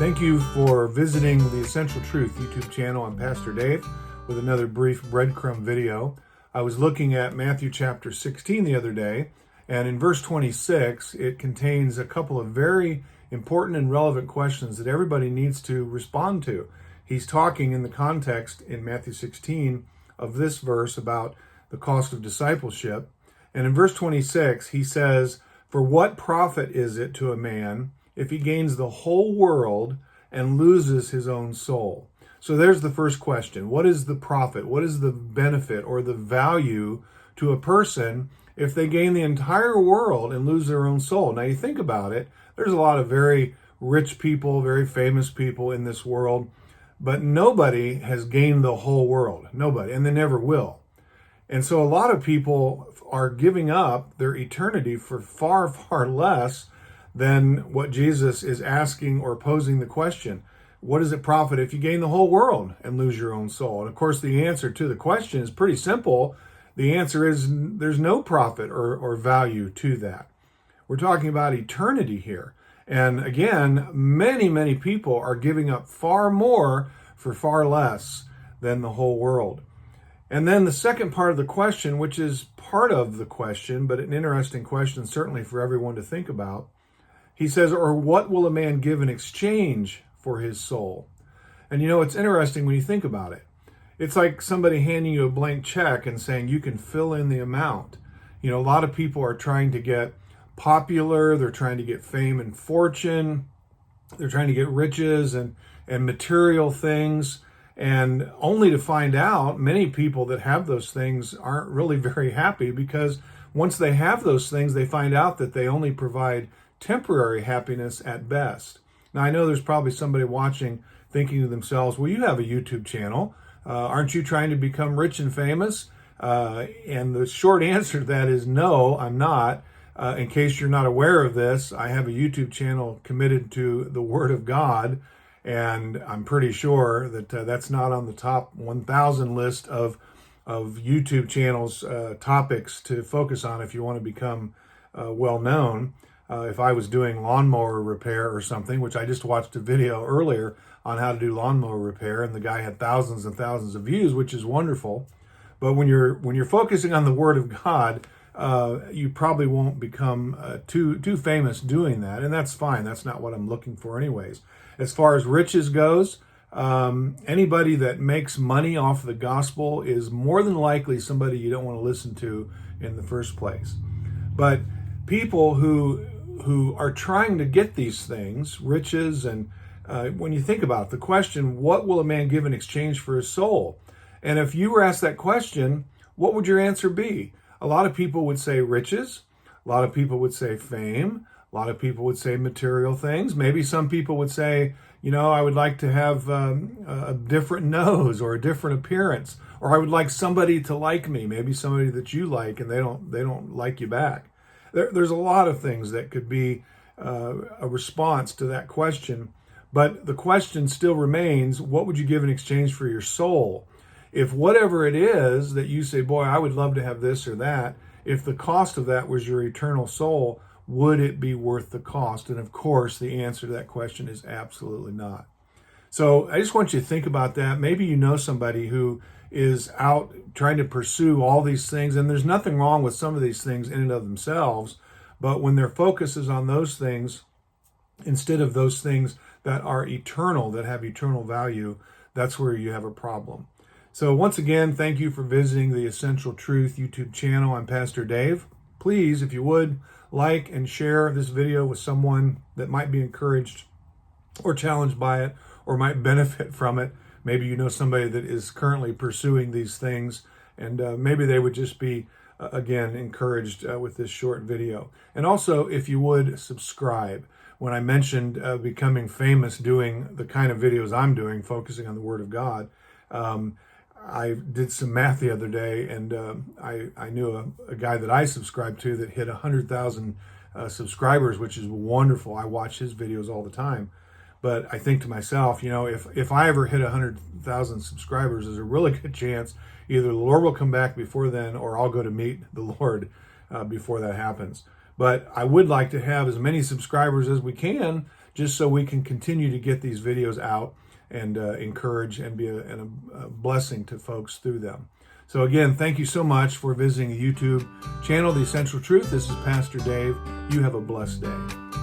Thank you for visiting the Essential Truth YouTube channel. I'm Pastor Dave with another brief breadcrumb video. I was looking at Matthew chapter 16 the other day, and in verse 26, it contains a couple of very important and relevant questions that everybody needs to respond to. He's talking in the context in Matthew 16 of this verse about the cost of discipleship. And in verse 26, he says, "For what profit is it to a man if he gains the whole world and loses his own soul?" So there's the first question. What is the profit? What is the benefit or the value to a person if they gain the entire world and lose their own soul? Now you think about it, there's a lot of very rich people, very famous people in this world, but nobody has gained the whole world. Nobody, and they never will. And so a lot of people are giving up their eternity for far, far less than what Jesus is asking or posing the question. What does it profit if you gain the whole world and lose your own soul? And of course, the answer to the question is pretty simple. The answer is there's no profit or value to that. We're talking about eternity here. And again, many, many people are giving up far more for far less than the whole world. And then the second part of the question, which is part of the question, but an interesting question certainly for everyone to think about, he says, "Or what will a man give in exchange for his soul?" And you know, it's interesting when you think about it. It's like somebody handing you a blank check and saying you can fill in the amount. You know, a lot of people are trying to get popular, they're trying to get fame and fortune, they're trying to get riches and material things, and only to find out many people that have those things aren't really very happy, because once they have those things, they find out that they only provide temporary happiness at best. Now, I know there's probably somebody watching thinking to themselves, well, you have a YouTube channel. Aren't you trying to become rich and famous? And the short answer to that is no, I'm not. In case you're not aware of this, I have a YouTube channel committed to the Word of God, and I'm pretty sure that that's not on the top 1,000 list of YouTube channels topics to focus on if you want to become well known. If I was doing lawnmower repair or something, which I just watched a video earlier on how to do lawnmower repair, and the guy had thousands and thousands of views, which is wonderful. But when you're focusing on the Word of God, you probably won't become too famous doing that, and that's fine. That's not what I'm looking for, anyways. As far as riches goes, anybody that makes money off the gospel is more than likely somebody you don't want to listen to in the first place. But people who are trying to get these things, riches, and when you think about it, the question, what will a man give in exchange for his soul? And if you were asked that question, what would your answer be? A lot of people would say riches. A lot of people would say fame. A lot of people would say material things. Maybe some people would say, you know, I would like to have a different nose or a different appearance, or I would like somebody to like me, maybe somebody that you like and they don't like you back. There's a lot of things that could be a response to that question, but the question still remains, what would you give in exchange for your soul? If whatever it is that you say, boy, I would love to have this or that, if the cost of that was your eternal soul, would it be worth the cost? And of course, the answer to that question is absolutely not. So I just want you to think about that. Maybe you know somebody who is out trying to pursue all these things, and there's nothing wrong with some of these things in and of themselves, but when their focus is on those things instead of those things that are eternal, that have eternal value, that's where you have a problem. So once again, thank you for visiting the Essential Truth YouTube channel. I'm Pastor Dave. Please, if you would, like and share this video with someone that might be encouraged or challenged by it or might benefit from it. Maybe you know somebody that is currently pursuing these things, and maybe they would just be, again, encouraged with this short video. And also, if you would, subscribe. When I mentioned becoming famous doing the kind of videos I'm doing, focusing on the Word of God, I did some math the other day, and I knew a guy that I subscribed to that hit 100,000 subscribers, which is wonderful. I watch his videos all the time. But I think to myself, you know, if I ever hit 100,000 subscribers, there's a really good chance either the Lord will come back before then, or I'll go to meet the Lord before that happens. But I would like to have as many subscribers as we can just so we can continue to get these videos out and encourage and be a blessing to folks through them. So again, thank you so much for visiting the YouTube channel, The Essential Truth. This is Pastor Dave. You have a blessed day.